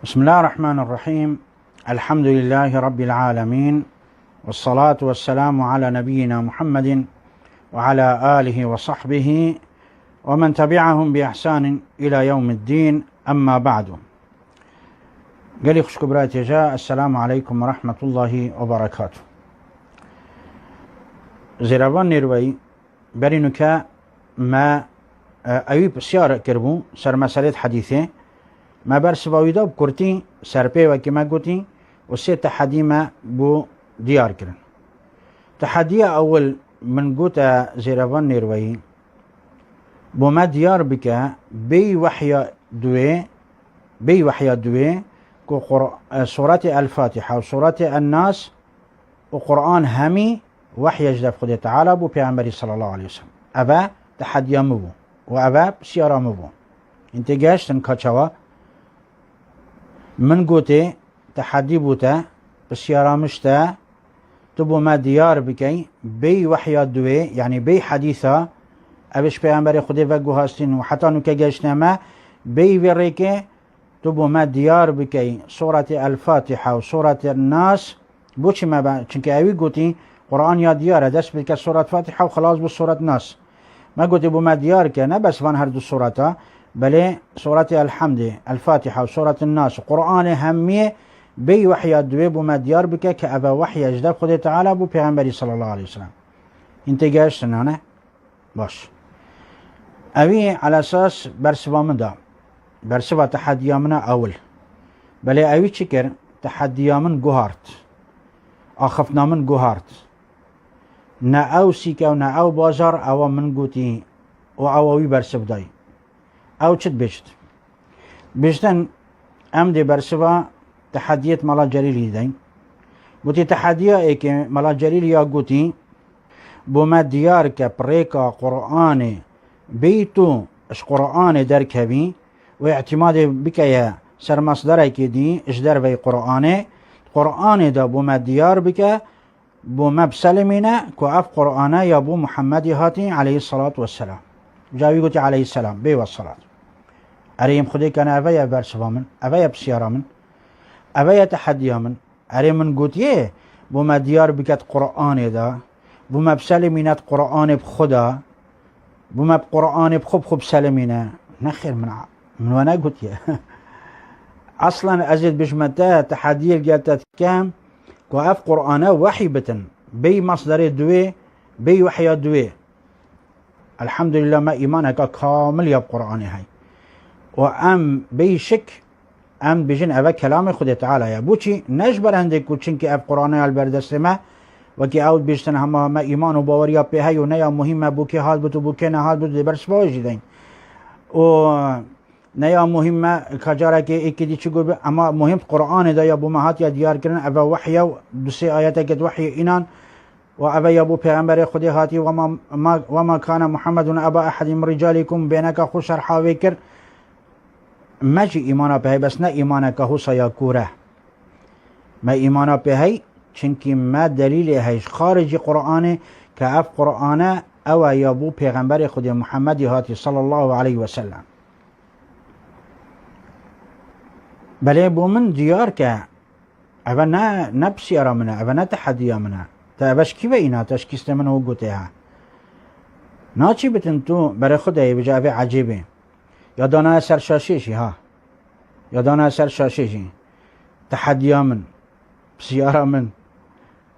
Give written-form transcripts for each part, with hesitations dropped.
بسم الله الرحمن الرحيم. الحمد لله رب العالمين، والصلاة والسلام على نبينا محمد وعلى آله وصحبه ومن تبعهم بإحسان إلى يوم الدين. أما بعد، قالي خوش كبرات جاء. السلام عليكم ورحمة الله وبركاته. زيرابان نيروي برينوكا ما أيوب سيارة كربو سر مسألة حديثة ما برس باويدا بكرتي سرپي وكما قلتي وسي تحدي ما بو ديار كرن. تحدي أول من قوتا زيرابان نيروي بو ما ديار بك بي وحيا دوي سورة الفاتحة وسورة الناس وقرآن همي وحي يجدف خده تعالى بو پیغمبري صلى الله عليه وسلم. أبا تحدي مبو وأبا بسيارة مبو. انت قاشتن كاتشوا من قوتي تحدي بوتا بسيارة مشتا تبو ما ديار بكي بي وحيا دوي يعني بي حديثة أبش پیغمبري خده وقو هاستين وحتى نوكا قاشتنا ما بي وريكي تبو ما ديار بكي سورة الفاتحة وسورة الناس بوشي ما با چنك اوي قوتي قرآن يا ديار دست بك سورة فاتحة وخلاص بو سورة الناس. ما قلت بو ما ديار كنا بس فان هردو سورة بل سورة الحمد الفاتحة وسورة الناس وقرآن همية بي وحي الدوي بو ما ديار بك كأبا وحي اجداب خده تعالى بو پیغمبري صلى الله عليه وسلم. انت قاشتن انا باش اوي على اساس برسبا من دا برسبا تحديا منا اول بل اوي چكر تحديا من قهارت اخفنا من قهارت نا او سيكا و نا او بازار او من قوتي و اووي برسب داي او چت بيشتن ام دي برسبا تحديات ملا جليل داي بوتي تحديا ايك ملا جليل يا قوتي بوما ديار كبريكا قرآن بيتو اش قرآن دركبي واعتماد بكيا سر مصدر كدي اش در بي قرآن دا بوما ديار بك بوما بسلمنا كو اف قرآن يا بو محمد هاتي عليه الصلاة والسلام جاوي قلت عليه السلام بي والصلاة اريم خدي كان افايا برسفا من افايا بسيارة من افايا تحديا من اريم من قلت يه بوما ديار بكت قرآن دا بوما بسلمنا قرآن بخدا بوما بقرآن بخب سلمنا نخير من وانا قلت يه اصلا ازيد بجمتا تحدي قالت كام كواف قرآن وحي بتن بي مصدر دوي بي وحي دوي. الحمد لله ما ايمانك كامل يا قرآن هاي وام بي شك ام بجن ابا كلام خد تعالى يا بوشي نجبر عندك وچنك اف قرآن البردسمه وكي اود بيشتن هما ما ايمان وباوريا بي هاي ونيا مهمه بوكي حال بتو بوكي نه حال بتو برس واجدين و نيا مهمة كجارة كي إكدي تقول أما مهم قرآن دا يابو مهات يا ديار كرن أبا وحيا دوسي آيات قد وحي إنان وأبا يابو پیغمبر خدي هاتي وما كان محمد أبا أحد من رجالكم بينك خسر حاويكر ماجي إيمانا بهي بس نا إيمانا كهو سيكوره ما إيمانا بهي چنكي ما دليل هيش خارج قرآن كأف قرآن أو يابو پیغمبر خدي محمد هاتي صلى الله عليه وسلم. بله بو من ديار كا اوه نه بسيارة منه اوه نه تحديا منه تا اوش كي بينا تشكيست منه وقوتها ناچي بتن تو برای خده بجا اوه عجيبه يا دانا سر شاشيشي ها يا دانا سر شاشيشي تحديا من بسيارة من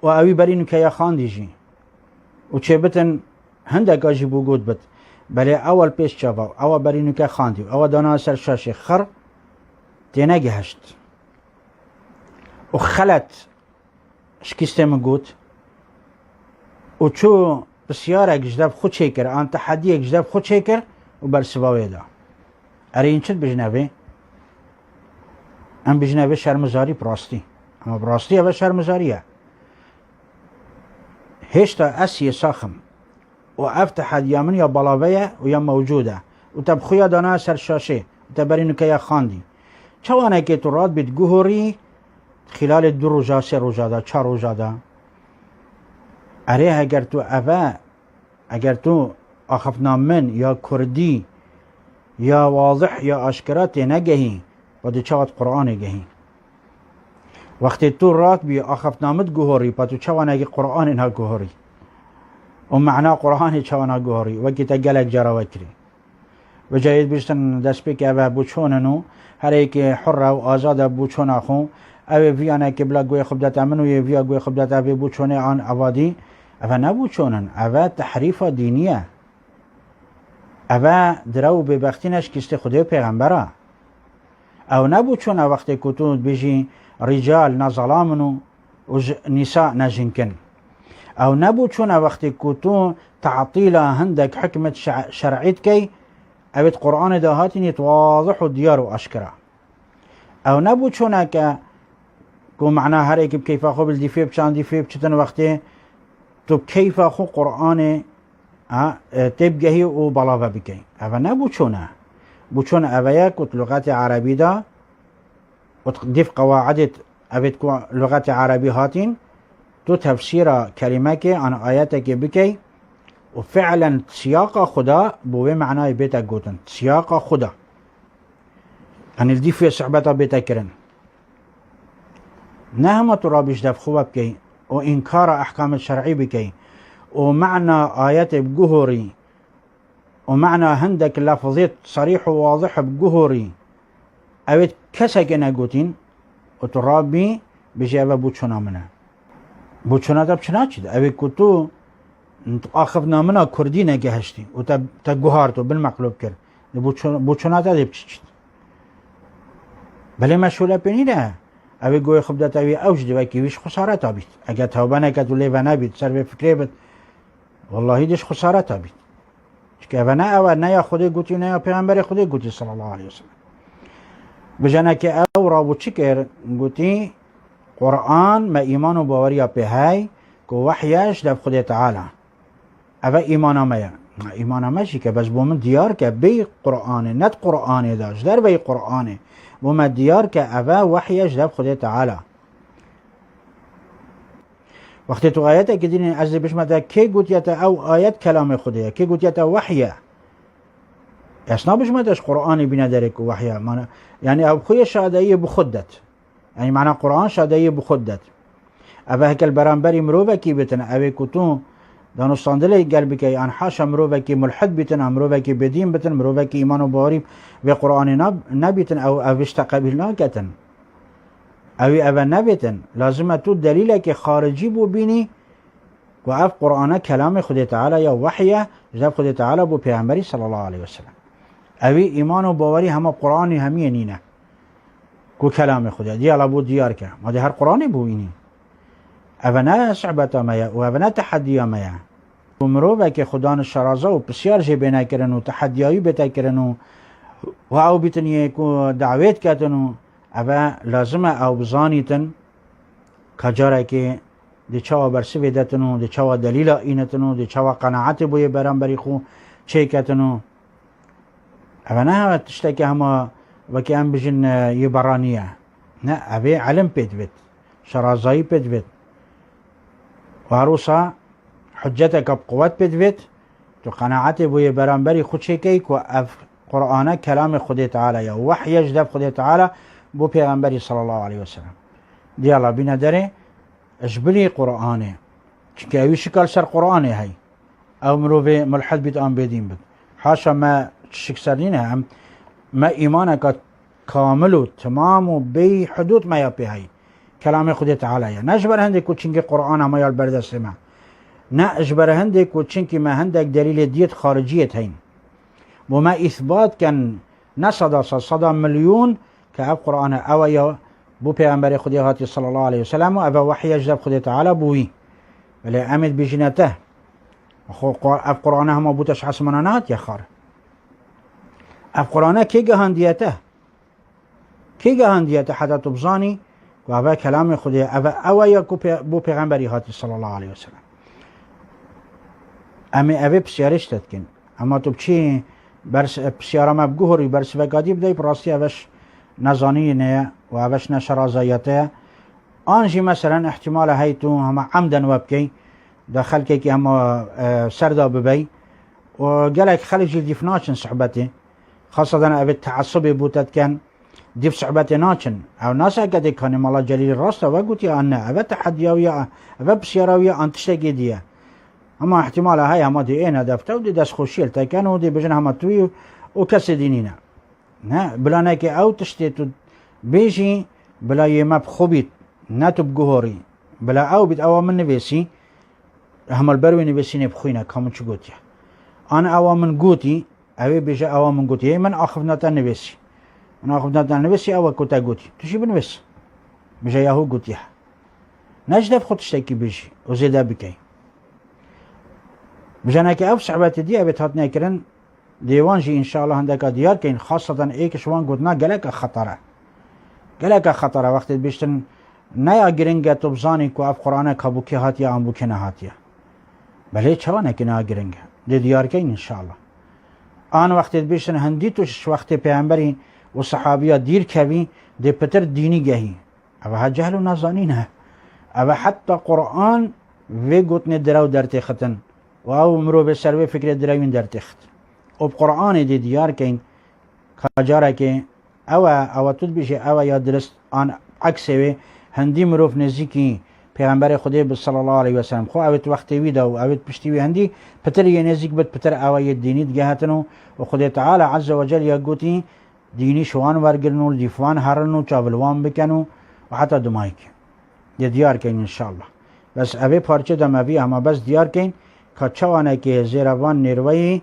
و اوي برينو كيا خانديجي و چه بتن هندك اجي بو قوت بت بله اول پیش چاوا اول برينو كيا خاندي اول دانا سر شاشي خر تيناجي هشت وخلت شكيستي من قوت وشو بسيارة جداب خود شيكر ان تحدي جداب خود شيكر وبرسباوي دا ارين شد بجنبي ام بجنبي شرمزاري براستي اما براستي ابا شرمزارية هشتا اسي ساخم وافتح يا من يا بلاوية ويا موجودة وتبخويا دانا سر شاشي وتبرينو كيا خاندي چوانه که تو راد بید گوهری خلال 2 روزا 3 روزا دا 4 روزا دا اره اگر تو آخفنا من یا کردی یا واضح یا اشکرات نگهی با دو چواد قرآن گهی وقتی تو رات بی آخف نامت گوهری با تو چوان اگه قرآن اینها گوهری و معنا قرآن چوانا گوهری وکی تا گلک جرا وکری و جاید بیشتن دست بی که اوه بوچوننو هر ایک حر و آزاد بوچون آخو اوه ویانه که بلا گوی خوب داتا منو یه ویا گوی خوب داتا اوه بوچونه آن اوادی اوه نبوچونن اوه تحریف دینیه اوه درو به بختینش کست خدا پیغمبره او نبوچونه وقتی کتون بیجی رجال نظلامنو و نساء نجنکن او نبوچونه وقتی کتون تعطیل هندک حکمت شرعیت کی اوید قرآن دهاتینیت واضح و دیار و اشکره او نبوچونه که معناه هر ایک بکیفه خو بالدیفه بچان دیفه بچتن وقتی تو کیفه خو قرآن تبگهی و بلاوه بکی او نبوچونه بوچونه او یک لغت عربی دا و دیف قواعدت اوید لغت عربی هاتین تو تفسیر کلمه که آن آیت که بکی و فعلا سیاق خدا بوه معنای بیتا گوتن سیاق خدا ان الدیفه صحبتا بیتا کرن نه همه تو را بیش دف خوب بکی و انکار احکام شرعی بکی و معنى آيات بجهري ومعنى هندك لفظيت صريح وواضح بجهري اوید کسا که نگوتین اترابی بجي اوه بوچونا منه بوچونا تا بچنا چید اوید کتو آخفنا منه کردی نگهشتی و تا گوهارتو بالمقلوب کرد بوچونا تا دی بچید بله مشهوله پینی نه اوی گوی خوب داتا اوی اوج دی وکی ویش خسارتا بید اگه توبه نکد و لیوه نبید سر به فکره بید والله دیش خسارتا بید چکه اوه نه اوه نه یا خودی گوتی نه یا پیغمبر خودی گوتی صلی الله علیه وسلم بجانه که او رابو چی کرد گوتی قرآن ما ایمان و باوریا په های که وحیش دف خود تعالی اوه ایمانامه ایمانامه چی که بس بومن دیار که بی قرآنه ند قرآنه داشت در بی قرآنه بومن دیار که اوه وحیش دف خود تعالی وقتی تو آیت که دینی از بشمتا که گوتیتا او آیت کلام خوده که گوتیتا وحیه اصلا بشمتاش قرآنی بینه داره که وحیه یعنی او خوی شادهی بخودت يعني معنى قرآن شادهی بخودت اوه هکل برانبری مروبه کی بتن اوه کتون دانستاندله قلبی که آن حاشا مروبه کی ملحد بتن مروبه کی بدین بتن مروبه کی ایمان و باوری به قرآن نبتن او اوشت قبیل ناکتن اوه نبتن لازمه تو دلیل که خارجی بو بینی و اف قرآن کلام خود تعالی یا وحیه جب خود تعالی بو پیغمبری صلی الله علیه وسلم اوه ایمان و باوری همه قرآنی همیه نینه کو کلام خدا دیالا بو دیار که ما ده هر قرآنی بو اینی اوه نه صعبت میا و اوه نه تحدی میا و مروبه که خدا نشرازه و بسیار جبه نکرن و تحدیایی بتا کرن و او بیتنیه که دعویت کتن اوه لازمه او بزانیتن کجاره که دی چاوا برسوی دتنو دی چاوا دلیل اینتنو دی چاوا قناعت بوی برانبری خو چه کتنو اوه نه تشتکی همه وكي ام بجن يبرانية نا ابي علم بيت شرازاي بيت وعروسا حجتك بقوات بيت تو قناعتي بو يبرانبري خود شيكيك واف قرآن كلام خود تعالى يا وحي يجدب خود تعالى بو پیغمبري صلى الله عليه وسلم دي الله بينا داري اجبلي قرآني چونك اوي شكال سر قرآني هاي او مروفي ملحد بيت ام بيدين بيت حاشا ما شك سرينه هم ما ایمانك كامل و تمام و بی حدود ما يبي هاي كلام خود تعالى نجبر هندك وچنك قرآن ما يال برد سمع نا اجبر هندك وچنك ما هندك دليل ديت خارجية هين وما اثبات كان صدا مليون كأب قرآن او يا بو پیغمبر خود هاتي صلى الله عليه وسلم او وحي يجدب خود تعالى بوي ولی امد بجنته اب قرآن هم بوتش حسمانات يا خار اب قرآن کی گهاندیته حتی تبزانی و اوه کلام خودی اوه یا بو پیغمبری هاتی صلی الله علیه وسلم امی اوه بسیارش تدکن اما تو بچی بسیارم بگوهری برس وگادی بدهی براستی اوش نزانی نه و اوش نشرازایته آنجی مثلا احتمال هایتو همه عمدن وبکی داخل که همه سردا ببی و گلک خلق جلدی فناچن صحبتی خاصة أبي التعصب بوتت كان دي بصعبات ناچن او ناس اگه كان مالا جليل راستا وقوت يا انا ابا تحديا ويا ابا بسيارا ويا انت تشتكي دي اما احتمال هاي هما دي اين هدفتا ودي داس خوشيل تاكن ودي بجن هما توي وكس دينينا نه بلا نكي او تشتي بيجي بلا يما بخوبيت ناتو بجهوري بلا او بيت او من نبيسي هم البروي نبيسي بخوينا كم شو قوتي انا او من قوتي اوي بيجي او من قوتي من اخذنا نبيسي انا اخذنا نبيسي او كوتا قوتي تشي بنبس بيجي ياهو قوتي نجد بخوت تشتكي بيجي وزيدا بكي بجانك او صعبات دي ابي هاتنا كرن ديوانجي ان شاء الله عندك ديار كاين خاصة ايك شوان قلنا قالك خطرة قالك خطرة وقت بيشتن نيا جرينجا تبزاني كو اف قرآنك هبوكي هاتيا ام بوكي نهاتيا بل چوانا كنا جرينجا دي ديار كاين ان شاء الله آن وقت بيشتن هندي توش وقت پیغمبري وصحابيات دير كبي دي پتر ديني جهي اوها جهل و نازانينها اوها حتى قرآن في قوتن دراو درتي ختن واو مرو بسر فكر دراوين درتي ختن وبقرآن دي ديار كين كاجارة كين او تدبيش او يا درست آن عكسه هندي مروف نزيكي پیغمبر خدا صلى الله عليه وسلم خو اوت وقت ويدا و اوت پشتي هندي پتر ينزيك بت پتر او يديني دغهتنو وخدا تعالى عز وجل يقوتي ديني شوان ورگرنو ديفوان هرنو چاولوان بكنو وحتى دمايك دي ديار كين ان شاء الله بس ابي پارچه دموي اما بس ديار كين كچوانا كي زيروان نيروي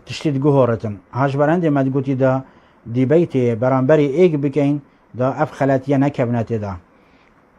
تشتید گوهرتن هاش برنده مدگوتی دا دی بیتی برانبری ایگ بکین دا اف خلاتیه نکبنتی دا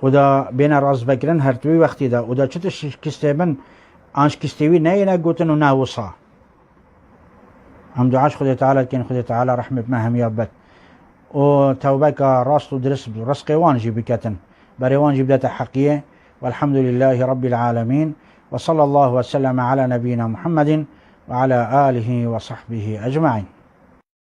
و دا بین راز بکرن هر توی وقتی دا و دا چتش کستیبن آنش کستیوی نه نگوتن و نه وصا هم دعاش خدا تعالی کن خدا تعالی رحمت ما هم یابت و توبه که راست و درست رزق وانجی بکتن برای وانجی بدات حقیه والحمد لله رب العالمين وصلى الله وسلم على نبينا محمد وعلى آله وصحبه أجمعين.